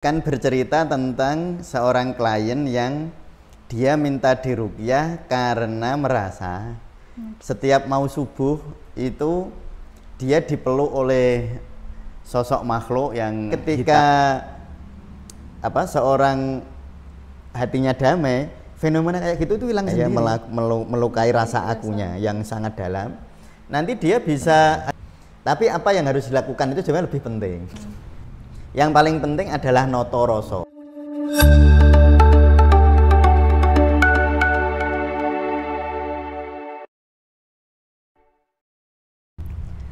Kan bercerita tentang seorang klien yang dia minta diruqyah karena merasa setiap mau subuh itu dia dipeluk oleh sosok makhluk yang ketika seorang hatinya damai, fenomena kayak gitu itu hilang sendiri. Melukai rasa akunya yang sangat dalam. Nanti dia bisa, tapi apa yang harus dilakukan itu sebenarnya lebih penting. Yang paling penting adalah noto rasa.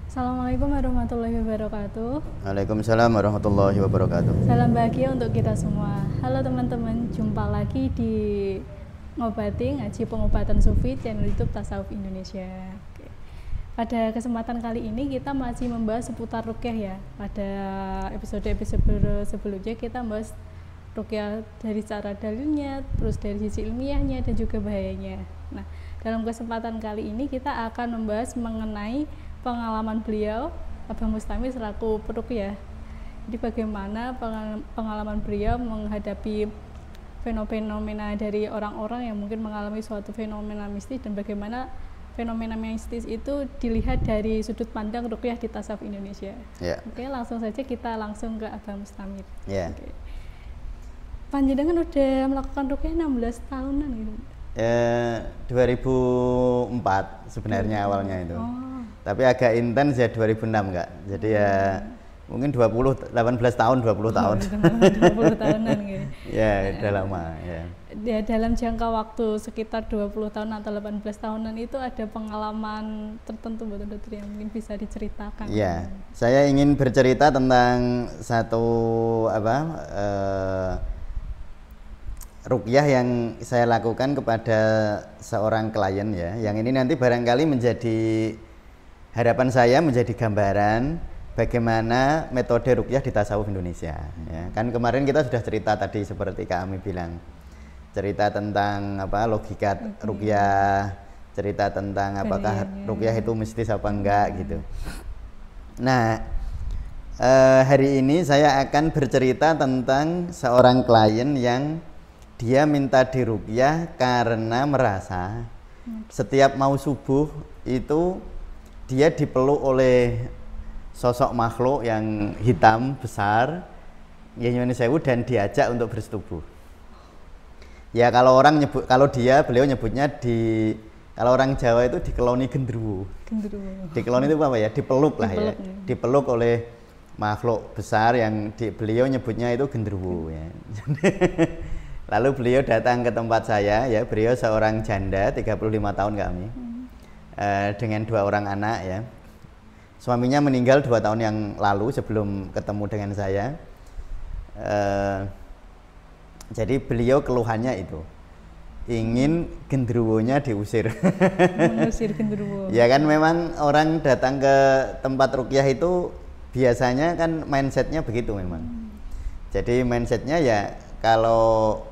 Assalamualaikum warahmatullahi wabarakatuh. Waalaikumsalam warahmatullahi wabarakatuh. Salam bahagia untuk kita semua. Halo teman-teman, jumpa lagi di Ngobati Ngaji Pengobatan Sufi channel YouTube Tasawuf Indonesia. Oke. Pada kesempatan kali ini kita masih membahas seputar ruqyah ya. Pada episode-episode sebelumnya kita membahas ruqyah dari cara dalilnya, terus dari sisi ilmiahnya dan juga bahayanya. Nah, dalam kesempatan kali ini kita akan membahas mengenai pengalaman beliau, Abah Mustami selaku peruqyah. Jadi bagaimana pengalaman beliau menghadapi fenomena dari orang-orang yang mungkin mengalami suatu fenomena mistis, dan bagaimana fenomena mistis itu dilihat dari sudut pandang ruqyah di Tasawuf Indonesia. Oke, langsung saja kita langsung ke Abah Mustami. Oke. Panjenengan udah melakukan ruqyah 16 tahunan gitu. 2004 sebenarnya awalnya itu. Tapi agak intens ya 2006 enggak. Jadi ya mungkin 18 tahun, 20 tahun. 20 tahunan gitu. Ya, udah lama ya. Ya, dalam jangka waktu sekitar 20 tahun atau 18 tahunan itu ada pengalaman tertentu betul-betul yang mungkin bisa diceritakan. Iya, saya ingin bercerita tentang satu ruqyah yang saya lakukan kepada seorang klien ya. Yang ini nanti barangkali menjadi harapan saya, menjadi gambaran bagaimana metode ruqyah di tasawuf Indonesia ya. Kan kemarin kita sudah cerita tadi seperti Kak Ami bilang, cerita tentang logika ruqyah, cerita tentang apakah ruqyah itu mistis apa enggak gitu. Nah, hari ini saya akan bercerita tentang seorang klien yang dia minta diruqyah karena merasa setiap mau subuh itu dia dipeluk oleh sosok makhluk yang hitam besar, dan diajak untuk bersetubuh. Ya kalau beliau nyebutnya kalau orang Jawa itu dikeloni gendruwo. Dikeloni itu apa ya? Dipeluk lah ya. Dipeluk oleh makhluk besar yang beliau nyebutnya itu gendruwo ya. Lalu beliau datang ke tempat saya ya, beliau seorang janda 35 tahun kami. Dengan 2 orang anak ya. Suaminya meninggal 2 tahun yang lalu sebelum ketemu dengan saya. Jadi beliau keluhannya itu ingin gendruwonya diusir. Mengusir gendruwo. Ya kan memang orang datang ke tempat ruqyah itu biasanya kan mindsetnya begitu memang. Jadi mindsetnya ya kalau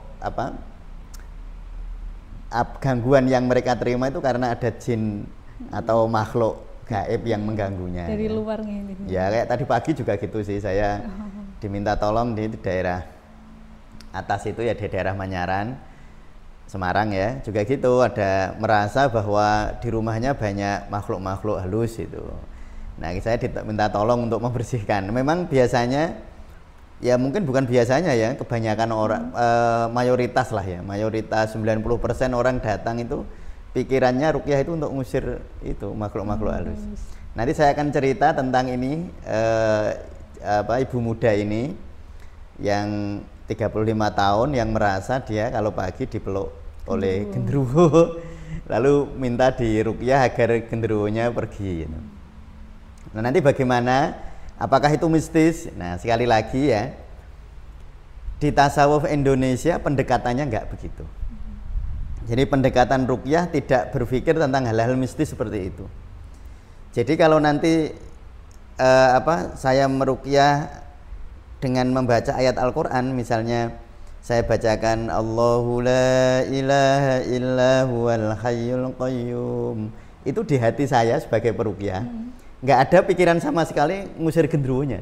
gangguan yang mereka terima itu karena ada jin atau makhluk gaib yang mengganggunya. Dari luar gitu. Ya kayak tadi pagi juga gitu sih, saya diminta tolong di daerah atas itu ya, di daerah Manyaran, Semarang ya, juga gitu, ada merasa bahwa di rumahnya banyak makhluk-makhluk halus itu. Nah, saya diminta tolong untuk membersihkan. Memang biasanya ya mungkin bukan biasanya ya, kebanyakan orang mayoritas lah ya, mayoritas 90% orang datang itu pikirannya ruqyah itu untuk ngusir itu makhluk-makhluk halus. Nanti saya akan cerita tentang ini ibu muda ini yang 35 tahun yang merasa dia kalau pagi dipeluk oleh gendruwo lalu minta diruqyah agar gendruwonya pergi gitu. Nah, nanti bagaimana, apakah itu mistis? Nah, sekali lagi ya, di tasawuf Indonesia pendekatannya enggak begitu. Jadi pendekatan ruqyah tidak berpikir tentang hal-hal mistis seperti itu. Jadi kalau nanti saya meruqyah dengan membaca ayat Al-Qur'an, misalnya saya bacakan Allahu la ilaha illa huwal hayyul qayyum, itu di hati saya sebagai peruqyah nggak ada pikiran sama sekali ngusir gendruwonya.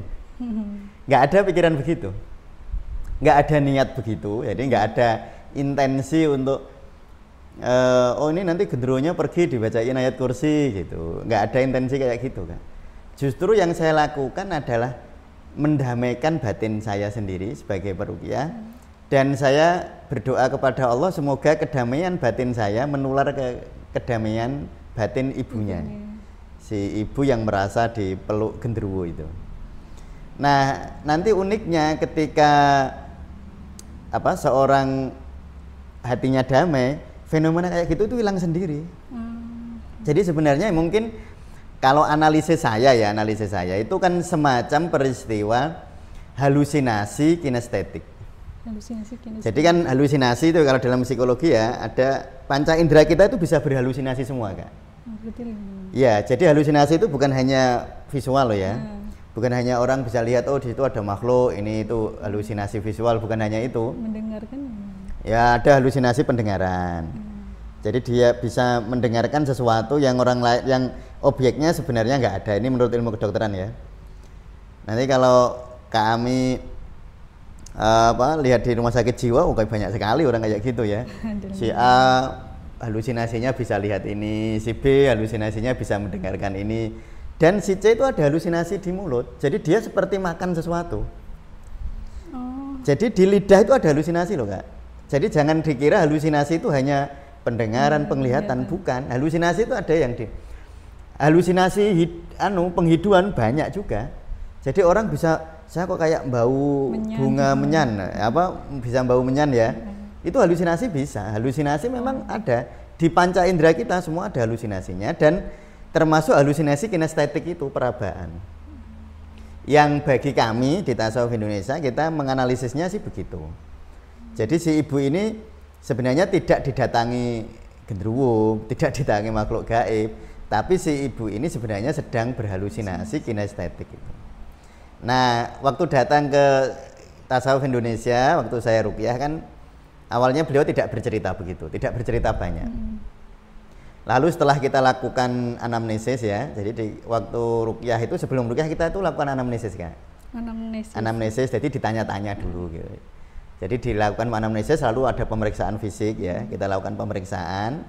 Nggak ada pikiran begitu. nggak ada niat begitu, jadi nggak ada intensi untuk oh ini nanti genderuwonya pergi dibacain ayat kursi gitu, nggak ada intensi kayak gitu kan. Justru yang saya lakukan adalah mendamaikan batin saya sendiri sebagai peruqyah, dan saya berdoa kepada Allah semoga kedamaian batin saya menular ke kedamaian batin ibunya, si ibu yang merasa dipeluk genderuwo itu. Nah nanti uniknya ketika seorang hatinya damai, fenomena kayak gitu itu hilang sendiri. Jadi sebenarnya mungkin kalau analisis saya itu kan semacam peristiwa halusinasi kinestetik. Jadi kan halusinasi itu kalau dalam psikologi ya, ada panca indera kita itu bisa berhalusinasi semua Kak. Ya, jadi halusinasi itu bukan hanya visual loh ya. Bukan hanya orang bisa lihat oh di situ ada makhluk, ini itu halusinasi visual, bukan hanya itu. Mendengarkan. Ya, ada halusinasi pendengaran. Jadi dia bisa mendengarkan sesuatu yang orang lain, yang objeknya sebenarnya nggak ada. Ini menurut ilmu kedokteran ya. Nanti kalau kami lihat di rumah sakit jiwa, kayak banyak sekali orang kayak gitu ya. Si A halusinasinya bisa lihat ini, si B halusinasinya bisa mendengarkan ini, dan si C itu ada halusinasi di mulut. Jadi dia seperti makan sesuatu. Jadi di lidah itu ada halusinasi loh Kak. Jadi jangan dikira halusinasi itu hanya pendengaran, penglihatan, bukan. Halusinasi itu ada yang di halusinasi penghidupan banyak juga. Jadi orang bisa, saya kok kayak bau bunga menyan, bisa bau menyan ya. Itu halusinasi bisa. Halusinasi memang ada di panca indera kita, semua ada halusinasinya, dan termasuk halusinasi kinestetik itu perabaan. Yang bagi kami di Tasawuf Indonesia kita menganalisisnya sih begitu. Jadi si ibu ini sebenarnya tidak didatangi genderuwo, tidak didatangi makhluk gaib, tapi si ibu ini sebenarnya sedang berhalusinasi kinestetik itu. Nah, waktu datang ke Tasawuf Indonesia, waktu saya ruqyah kan awalnya beliau tidak bercerita begitu, tidak bercerita banyak. Lalu setelah kita lakukan anamnesis ya, jadi di waktu ruqyah itu, sebelum ruqyah kita itu lakukan anamnesis kan? Anamnesis, jadi ditanya-tanya dulu gitu. Jadi dilakukan anamnesis, lalu ada pemeriksaan fisik ya, kita lakukan pemeriksaan.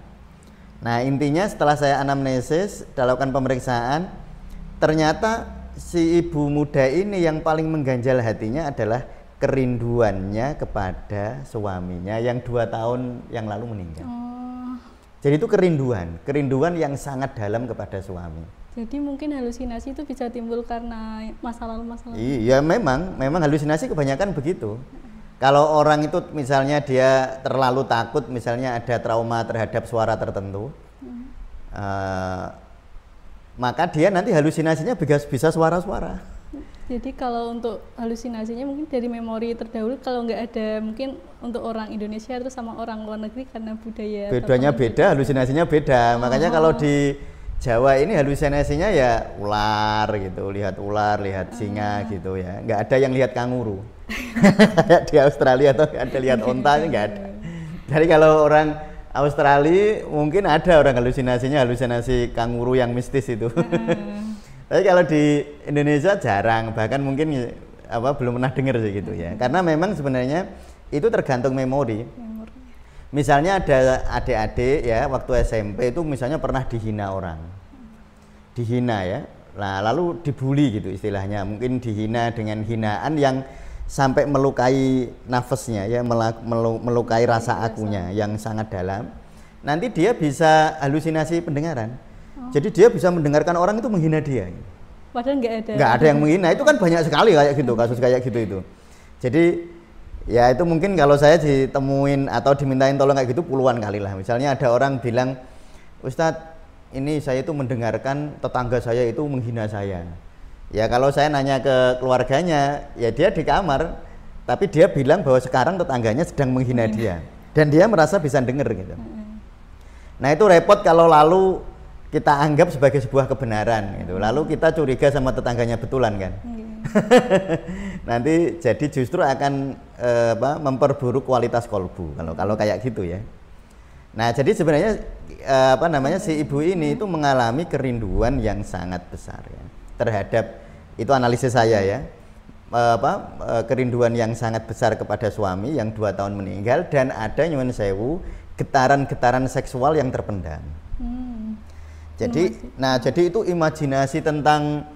Nah intinya setelah saya anamnesis, dilakukan pemeriksaan, ternyata si ibu muda ini yang paling mengganjal hatinya adalah kerinduannya kepada suaminya yang 2 tahun yang lalu meninggal. Jadi itu kerinduan yang sangat dalam kepada suami. Jadi mungkin halusinasi itu bisa timbul karena masa lalu. Iya, memang halusinasi kebanyakan begitu. Kalau orang itu misalnya dia terlalu takut, misalnya ada trauma terhadap suara tertentu, maka dia nanti halusinasinya bisa suara-suara. Jadi kalau untuk halusinasinya mungkin dari memori terdahulu, kalau nggak ada mungkin untuk orang Indonesia itu sama orang luar negeri karena budaya. Bedanya beda, halusinasinya beda. Makanya kalau di Jawa ini halusinasinya ya ular gitu, lihat ular, lihat singa gitu ya. Nggak ada yang lihat kanguru. Kayak di Australia atau ada lihat onta, nggak ada. Jadi kalau orang Australia mungkin ada orang halusinasi kanguru yang mistis itu. Tapi kalau di Indonesia jarang, bahkan mungkin belum pernah dengar sih gitu ya. Karena memang sebenarnya itu tergantung memori. Misalnya ada adik-adik ya waktu SMP itu misalnya pernah dihina orang. Dihina ya. Nah, lalu dibully gitu istilahnya. Mungkin dihina dengan hinaan yang sampai melukai nafasnya ya, melukai rasa akunya yang sangat dalam. Nanti dia bisa halusinasi pendengaran. Jadi dia bisa mendengarkan orang itu menghina dia. Padahal nggak ada yang menghina. Itu kan banyak sekali kayak gitu, kasus kayak gitu itu. Jadi ya itu mungkin kalau saya ditemuin atau dimintain tolong kayak gitu puluhan kali lah. Misalnya ada orang bilang, Ustadz ini saya itu mendengarkan tetangga saya itu menghina saya. Ya kalau saya nanya ke keluarganya, ya dia di kamar, tapi dia bilang bahwa sekarang tetangganya sedang menghina dia. Dan dia merasa bisa dengar gitu. Nah itu repot kalau lalu kita anggap sebagai sebuah kebenaran gitu. Lalu kita curiga sama tetangganya betulan kan. Nanti jadi justru akan memperburuk kualitas kolbu kalau kayak gitu ya. Nah, jadi sebenarnya si ibu ini itu mengalami kerinduan yang sangat besar ya terhadap, itu analisis saya ya. kerinduan yang sangat besar kepada suami yang 2 tahun meninggal, dan ada nyuwun sewu getaran-getaran seksual yang terpendam. Jadi itu imajinasi tentang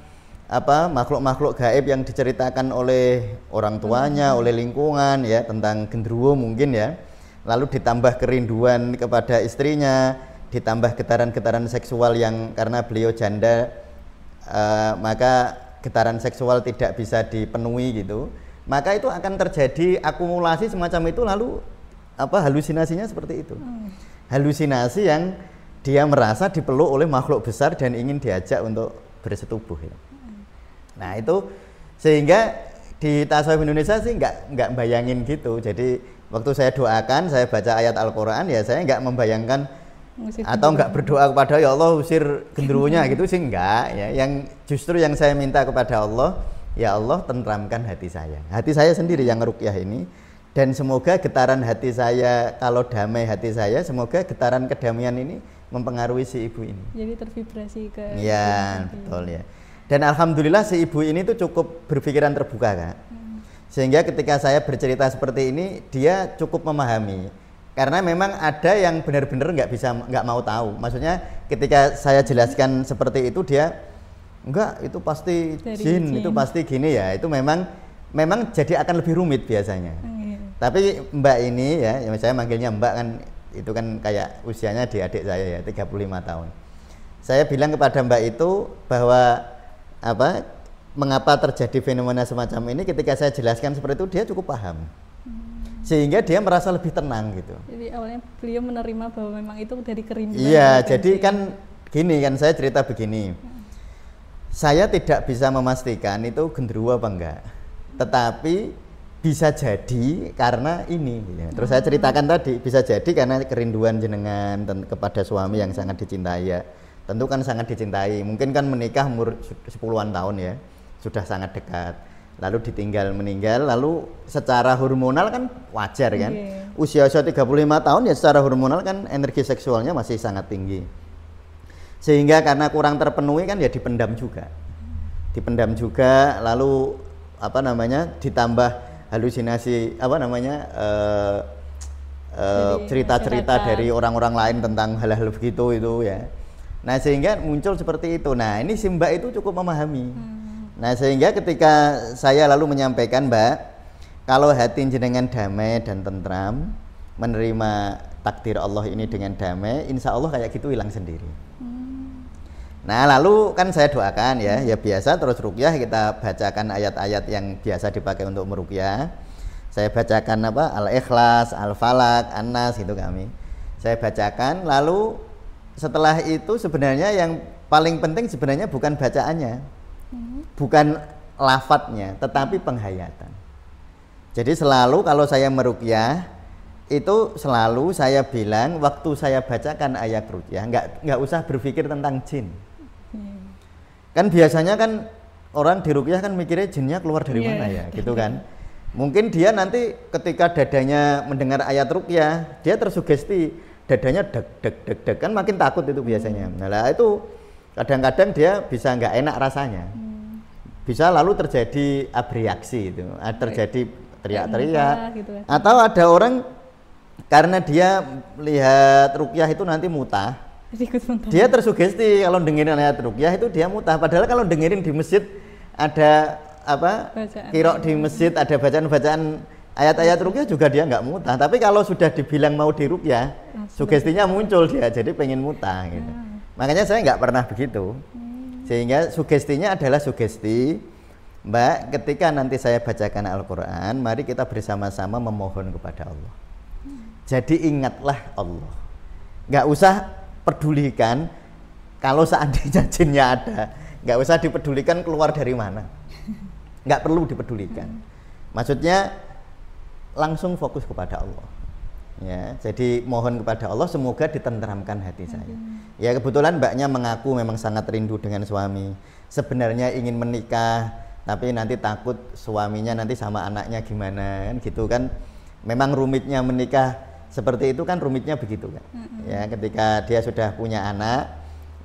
makhluk-makhluk gaib yang diceritakan oleh orang tuanya, oleh lingkungan ya, tentang genderuwo mungkin ya. Lalu ditambah kerinduan kepada istrinya, ditambah getaran-getaran seksual yang karena beliau janda maka getaran seksual tidak bisa dipenuhi gitu. Maka itu akan terjadi akumulasi semacam itu, lalu halusinasinya seperti itu. Halusinasi yang dia merasa dipeluk oleh makhluk besar dan ingin diajak untuk bersetubuh ya. Nah itu sehingga di tasawuf Indonesia sih nggak bayangin gitu. Jadi waktu saya doakan, saya baca ayat Al-Quran ya, saya nggak membayangkan atau nggak berdoa kepada ya Allah usir genderuwonya gitu sih, enggak ya. Yang justru yang saya minta kepada Allah, ya Allah tentramkan hati saya sendiri yang ngeruqyah ini, dan semoga getaran hati saya, kalau damai hati saya, semoga getaran kedamaian ini mempengaruhi si ibu ini. Jadi tervibrasi ke ya, betul ya. Dan alhamdulillah si ibu ini tuh cukup berpikiran terbuka Kak. Sehingga ketika saya bercerita seperti ini, dia cukup memahami. Karena memang ada yang benar-benar nggak mau tahu. Maksudnya ketika saya jelaskan seperti itu, dia enggak, itu pasti jin, itu pasti gini ya. Itu memang jadi akan lebih rumit biasanya. Tapi Mbak ini ya, saya manggilnya Mbak kan, itu kan kayak usianya di adik saya ya, 35 tahun. Saya bilang kepada Mbak itu bahwa mengapa terjadi fenomena semacam ini, ketika saya jelaskan seperti itu dia cukup paham. Sehingga dia merasa lebih tenang gitu. Jadi awalnya beliau menerima bahwa memang itu dari kerinduan. Iya, jadi kan gini kan, saya cerita begini. Saya tidak bisa memastikan itu genderuwo apa enggak. Tetapi bisa jadi karena ini. Terus saya ceritakan tadi, bisa jadi karena kerinduan jenengan kepada suami yang sangat dicintai ya. Tentu kan sangat dicintai, mungkin kan menikah umur 10-an tahun ya, sudah sangat dekat, lalu ditinggal meninggal, lalu secara hormonal kan wajar kan, usia-usia 35 tahun ya secara hormonal kan energi seksualnya masih sangat tinggi, sehingga karena kurang terpenuhi kan ya dipendam juga, lalu ditambah halusinasi cerita-cerita dari orang-orang lain tentang hal-hal begitu itu ya. Nah sehingga muncul seperti itu. Nah ini si Mbak itu cukup memahami. Nah sehingga ketika saya lalu menyampaikan, Mbak, kalau hati jenengan damai dan tentram, menerima takdir Allah ini dengan damai, insya Allah kayak gitu hilang sendiri. Nah lalu kan saya doakan ya biasa terus ruqyah, kita bacakan ayat-ayat yang biasa dipakai untuk meruqyah. Saya bacakan Al-Ikhlas, Al-Falaq, An-Nas gitu kami. Saya bacakan, lalu setelah itu sebenarnya yang paling penting sebenarnya bukan bacaannya, bukan lafadznya, tetapi penghayatan. Jadi selalu kalau saya meruqyah itu selalu saya bilang waktu saya bacakan ayat ruqyah nggak usah berpikir tentang jin. Kan biasanya kan orang di ruqyah kan mikirnya jinnya keluar dari mana ya, gitu kan. Mungkin dia nanti ketika dadanya mendengar ayat ruqyah dia tersugesti, dadanya deg kan makin takut itu biasanya. Nah itu kadang-kadang dia bisa nggak enak rasanya, bisa lalu terjadi abreaksi itu, terjadi teriak-teriak gitu kan. Atau ada orang karena dia lihat ruqyah itu nanti mutah, dia tersugesti kalau dengerin ayat ruqyah itu dia mutah. Padahal kalau dengerin di masjid ada qiraat di masjid, ada bacaan-bacaan ayat-ayat ruqyah juga dia nggak mutah. Tapi kalau sudah dibilang mau di ruqyah, sugestinya muncul dia jadi pengen mutah gitu. Makanya saya nggak pernah begitu. Sehingga sugestinya adalah sugesti, Mbak, ketika nanti saya bacakan Al-Quran, mari kita bersama-sama memohon kepada Allah. Jadi ingatlah Allah. Nggak usah pedulikan kalau seandainya jinnya ada, nggak usah dipedulikan keluar dari mana, nggak perlu dipedulikan. Maksudnya langsung fokus kepada Allah ya. Jadi mohon kepada Allah semoga ditentramkan hati saya. Ya kebetulan Mbaknya mengaku memang sangat rindu dengan suami, sebenarnya ingin menikah tapi nanti takut suaminya nanti sama anaknya gimana kan gitu kan. Memang rumitnya menikah seperti itu kan, rumitnya begitu kan. Ya ketika dia sudah punya anak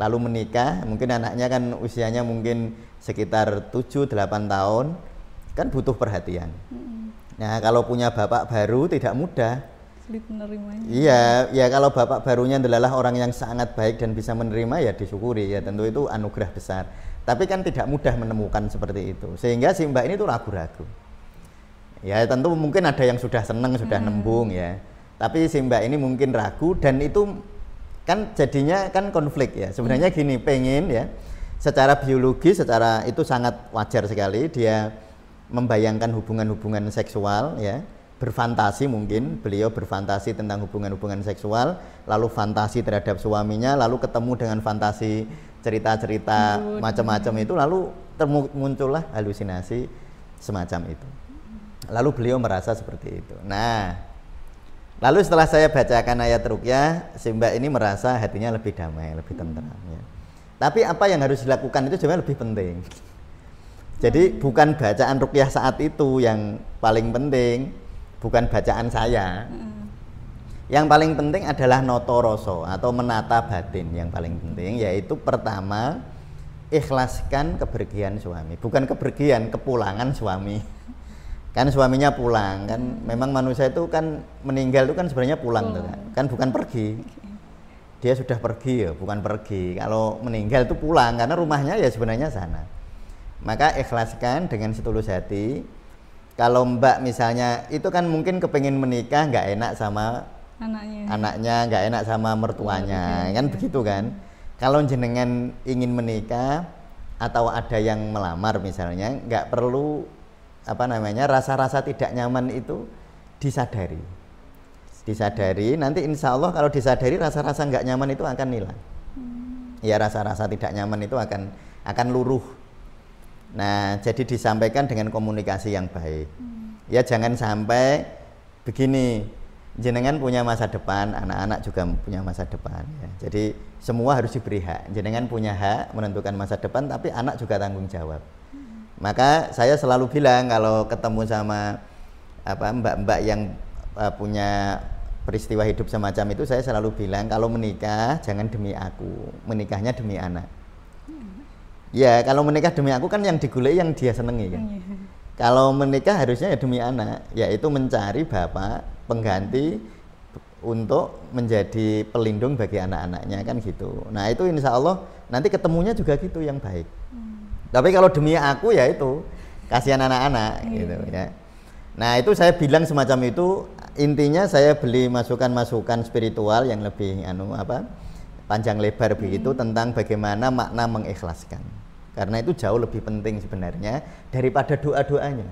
lalu menikah, mungkin anaknya kan usianya mungkin sekitar 7-8 tahun. kan butuh perhatian. Nah, kalau punya bapak baru tidak mudah. Sulit menerimanya. Iya, ya kalau bapak barunya adalah orang yang sangat baik dan bisa menerima ya disyukuri ya, tentu itu anugerah besar. Tapi kan tidak mudah menemukan seperti itu. Sehingga si Mbak ini tuh ragu-ragu. Ya tentu mungkin ada yang sudah seneng, sudah nembung ya. Tapi si Mbak ini mungkin ragu dan itu kan jadinya kan konflik ya. Sebenarnya gini, pengen ya secara biologi, secara itu sangat wajar sekali dia membayangkan hubungan-hubungan seksual ya, berfantasi, mungkin beliau berfantasi tentang hubungan-hubungan seksual, lalu fantasi terhadap suaminya, lalu ketemu dengan fantasi cerita-cerita macam-macam itu, lalu muncullah halusinasi semacam itu. Lalu beliau merasa seperti itu. Nah, lalu setelah saya bacakan ayat ruqyah, si Mbak ini merasa hatinya lebih damai, lebih tenteram ya. Tapi apa yang harus dilakukan itu sebenarnya lebih penting. Jadi bukan bacaan ruqyah saat itu yang paling penting, bukan bacaan saya. Yang paling penting adalah notoroso atau menata batin yang paling penting, yaitu pertama ikhlaskan kepergian suami, bukan kepergian, kepulangan suami. Kan suaminya pulang, kan memang manusia itu kan meninggal itu kan sebenarnya pulang tuh, kan bukan pergi. Dia sudah pergi ya, bukan pergi. Kalau meninggal itu pulang karena rumahnya ya sebenarnya sana. Maka ikhlaskan dengan setulus hati. Kalau Mbak misalnya itu kan mungkin kepengen menikah, nggak enak sama anaknya, nggak enak sama mertuanya, kan begitu kan. Kalau jenengan ingin menikah atau ada yang melamar misalnya, nggak perlu rasa-rasa tidak nyaman itu disadari, nanti insya Allah kalau disadari rasa-rasa nggak nyaman itu akan hilang. Ya rasa-rasa tidak nyaman itu akan luruh. Nah jadi disampaikan dengan komunikasi yang baik. Ya jangan sampai begini, jenengan punya masa depan, anak-anak juga punya masa depan ya. Jadi semua harus diberi hak. Jenengan punya hak menentukan masa depan, tapi anak juga tanggung jawab. Maka saya selalu bilang kalau ketemu sama mbak-mbak yang punya peristiwa hidup semacam itu, saya selalu bilang kalau menikah jangan demi aku, menikahnya demi anak. Ya kalau menikah demi aku kan yang digulai yang dia senengi kan. Kalau menikah harusnya ya demi anak, yaitu mencari bapak pengganti untuk menjadi pelindung bagi anak-anaknya kan gitu. Nah itu insya Allah nanti ketemunya juga gitu yang baik. Tapi kalau demi aku ya itu kasihan anak-anak gitu ya. Nah itu saya bilang semacam itu, intinya saya beli masukan-masukan spiritual yang lebih panjang lebar begitu tentang bagaimana makna mengikhlaskan. Karena itu jauh lebih penting sebenarnya daripada doa-doanya,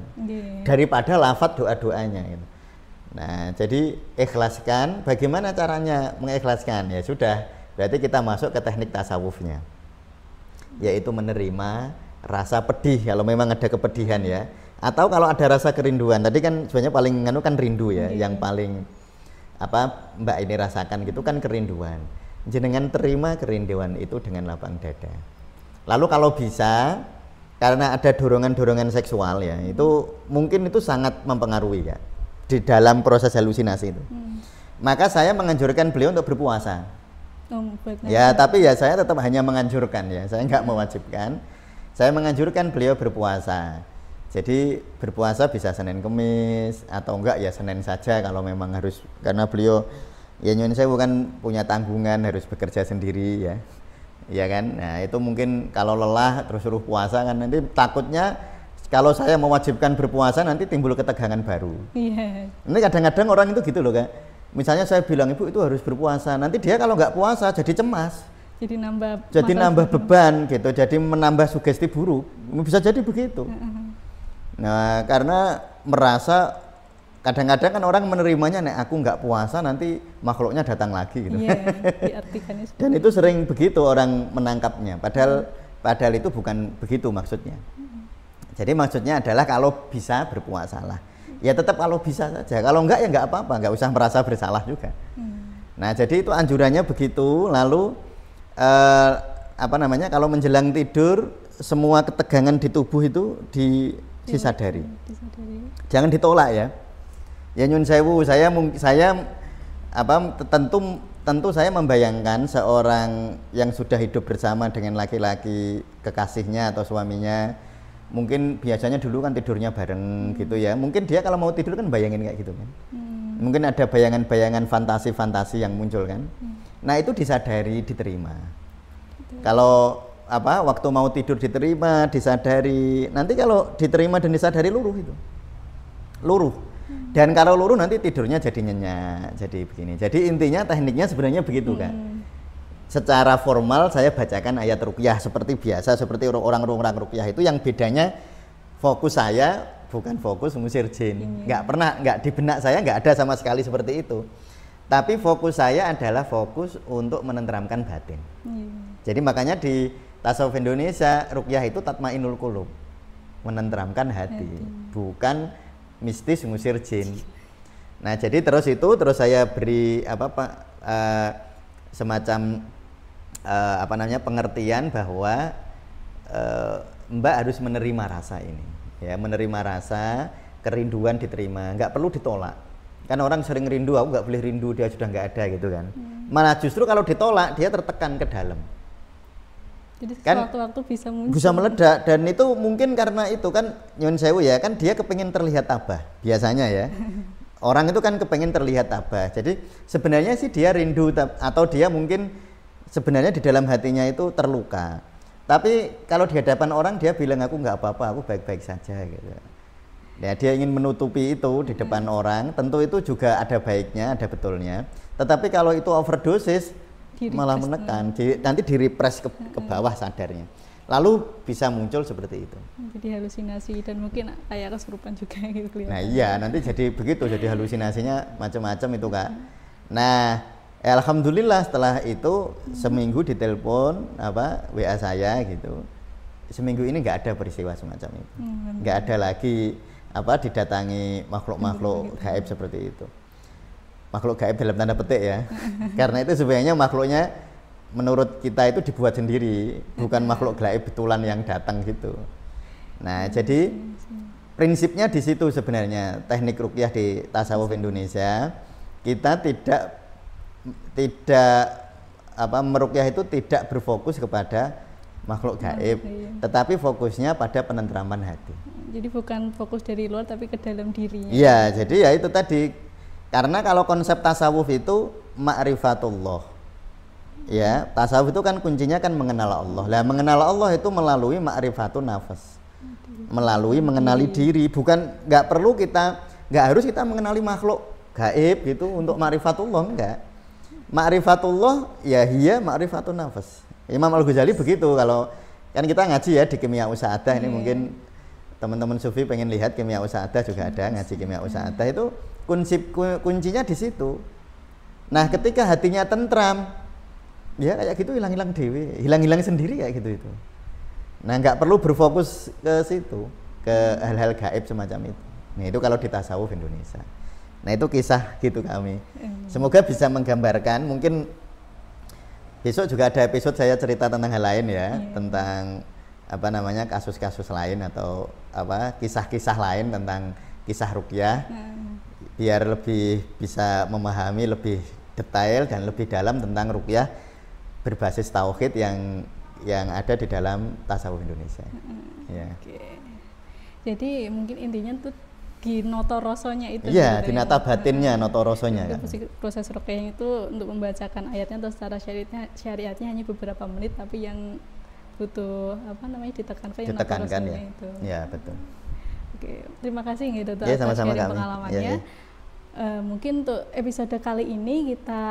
daripada lafadz doa-doanya gitu. Nah jadi ikhlaskan, bagaimana caranya mengikhlaskan? Ya sudah, berarti kita masuk ke teknik tasawufnya, yaitu menerima rasa pedih kalau memang ada kepedihan ya, atau kalau ada rasa kerinduan. Tadi kan sebenarnya paling kan rindu ya, yang paling Mbak ini rasakan gitu kan kerinduan. Jenengan terima kerinduan itu dengan lapang dada. Lalu kalau bisa, karena ada dorongan-dorongan seksual ya, itu mungkin itu sangat mempengaruhi ya di dalam proses halusinasi itu. Maka saya menganjurkan beliau untuk berpuasa. Ya tapi ya saya tetap hanya menganjurkan ya, saya nggak mewajibkan. Saya menganjurkan beliau berpuasa. Jadi berpuasa bisa Senin Kemis atau enggak ya Senin saja kalau memang harus, karena beliau ya nyuwun sewu kan punya tanggungan, harus bekerja sendiri ya. Ya kan? Nah, itu mungkin kalau lelah terus suruh puasa kan nanti takutnya kalau saya mewajibkan berpuasa nanti timbul ketegangan baru. Ini kadang-kadang orang itu gitu loh kan. Misalnya saya bilang ibu itu harus berpuasa, nanti dia kalau nggak puasa jadi cemas. Jadi nambah beban gitu, jadi menambah sugesti buruk, bisa jadi begitu. Nah karena merasa kadang-kadang kan orang menerimanya, nek aku nggak puasa nanti makhluknya datang lagi gitu. Dan itu sering begitu orang menangkapnya, padahal itu bukan begitu maksudnya. Jadi maksudnya adalah kalau bisa berpuasalah, ya tetap kalau bisa saja, kalau enggak ya nggak apa-apa, nggak usah merasa bersalah juga. Nah jadi itu anjurannya begitu. Lalu kalau menjelang tidur semua ketegangan di tubuh itu disadari. Jangan ditolak ya. Ya nyun sewu, saya tentu saya membayangkan seorang yang sudah hidup bersama dengan laki-laki kekasihnya atau suaminya, mungkin biasanya dulu kan tidurnya bareng gitu ya. Mungkin dia kalau mau tidur kan bayangin kayak gitu kan. Mungkin ada bayangan-bayangan fantasi-fantasi yang muncul kan. Nah itu disadari, diterima. Kalau apa waktu mau tidur diterima, disadari. Nanti kalau diterima dan disadari luruh itu. Luruh. Dan kalau luruh nanti tidurnya jadi nyenyak, jadi begini. Jadi intinya tekniknya sebenarnya begitu kan. Secara formal saya bacakan ayat ruqyah seperti biasa, seperti orang-orang ruqyah itu. Yang bedanya fokus saya bukan fokus ngusir jin. Nggak di benak saya nggak ada sama sekali seperti itu. Tapi fokus saya adalah fokus untuk menenteramkan batin. Jadi makanya di tasawuf Indonesia ruqyah itu tatmainul qulub, menenteramkan hati, bukan mistis ngusir jin. Nah jadi terus saya beri semacam pengertian bahwa Mbak harus menerima rasa ini, ya, menerima rasa kerinduan diterima, nggak perlu ditolak. Kan orang sering rindu, aku nggak boleh rindu, dia sudah nggak ada gitu kan. Malah justru kalau ditolak dia tertekan ke dalam. Jadi kan sewaktu-waktu bisa muncul. Bisa meledak, dan itu mungkin karena itu kan nyuwun sewu ya, kan dia kepengin terlihat tabah biasanya ya. Orang itu kan kepengin terlihat tabah. Jadi sebenarnya sih dia rindu atau dia mungkin sebenarnya di dalam hatinya itu terluka. Tapi kalau di hadapan orang dia bilang aku nggak apa-apa, aku baik-baik saja gitu. Ya dia ingin menutupi itu di depan orang, tentu itu juga ada baiknya, ada betulnya. Tetapi kalau itu overdosis malah menekan, nanti direpress ke bawah sadarnya. Lalu bisa muncul seperti itu. Jadi halusinasi dan mungkin kayak kesurupan juga gitu kelihatan. Nah iya, nanti jadi begitu, jadi halusinasinya macam-macam itu Kak. Nah, alhamdulillah setelah itu seminggu ditelepon WA saya gitu. Seminggu ini nggak ada peristiwa semacam itu. Nggak ada lagi didatangi makhluk-makhluk gaib seperti itu. Makhluk gaib dalam tanda petik ya. Karena itu sebenarnya makhluknya menurut kita itu dibuat sendiri, bukan makhluk gaib betulan yang datang gitu. Nah, jadi prinsipnya di situ sebenarnya teknik ruqyah di tasawuf Indonesia. Kita tidak meruqyah itu tidak berfokus kepada makhluk gaib, tetapi fokusnya pada penentraman hati. Jadi bukan fokus dari luar tapi ke dalam dirinya. Iya, jadi ya itu tadi. Karena kalau konsep tasawuf itu ma'rifatullah. Ya, tasawuf itu kan kuncinya kan mengenal Allah. Lah mengenal Allah itu melalui ma'rifatun nafas. Melalui mengenali diri, bukan nggak harus kita mengenali makhluk gaib gitu untuk ma'rifatullah, enggak. Ma'rifatullah ya hiya ma'rifatun nafas. Imam Al-Ghazali begitu. Kalau kan kita ngaji ya di Kimia Usaadah, ini mungkin teman-teman sufi pengen lihat Kimia Usaadah juga ada ngaji Kimia Usaadah, itu kuncinya di situ. Nah, ketika hatinya tentram, ya kayak gitu hilang-hilang dewe, hilang-hilang sendiri kayak gitu itu. Nah, nggak perlu berfokus ke situ, ke hal-hal gaib semacam itu. Nah, itu kalau di tasawuf Indonesia. Nah, itu kisah gitu kami. Semoga bisa menggambarkan, mungkin besok juga ada episode saya cerita tentang hal lain ya, tentang kasus-kasus lain atau kisah-kisah lain tentang kisah ruqyah. Biar lebih bisa memahami lebih detail dan lebih dalam tentang ruqyah berbasis tauhid yang ada di dalam tasawuf Indonesia. Ya. Jadi mungkin intinya tuh di noto rosonya itu. Iya, di nata batinnya, noto rosonya. Kan? Proses ruqyah itu untuk membacakan ayatnya atau secara syariatnya hanya beberapa menit, tapi yang butuh ditekankan ya. Itu. Ya, betul. Oke, terima kasih Dokter ya, atas sharing pengalamannya. Mungkin untuk episode kali ini kita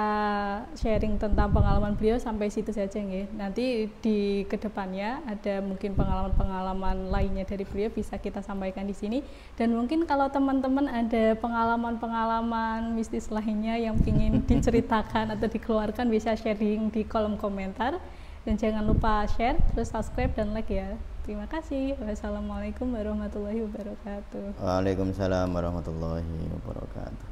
sharing tentang pengalaman beliau sampai situ saja nggih. Nanti di kedepannya ada mungkin pengalaman-pengalaman lainnya dari beliau bisa kita sampaikan di sini. Dan mungkin kalau teman-teman ada pengalaman-pengalaman mistis lainnya yang ingin diceritakan atau dikeluarkan, bisa sharing di kolom komentar. Dan jangan lupa share, terus subscribe dan like ya. Terima kasih. Wassalamualaikum warahmatullahi wabarakatuh. Waalaikumsalam warahmatullahi wabarakatuh.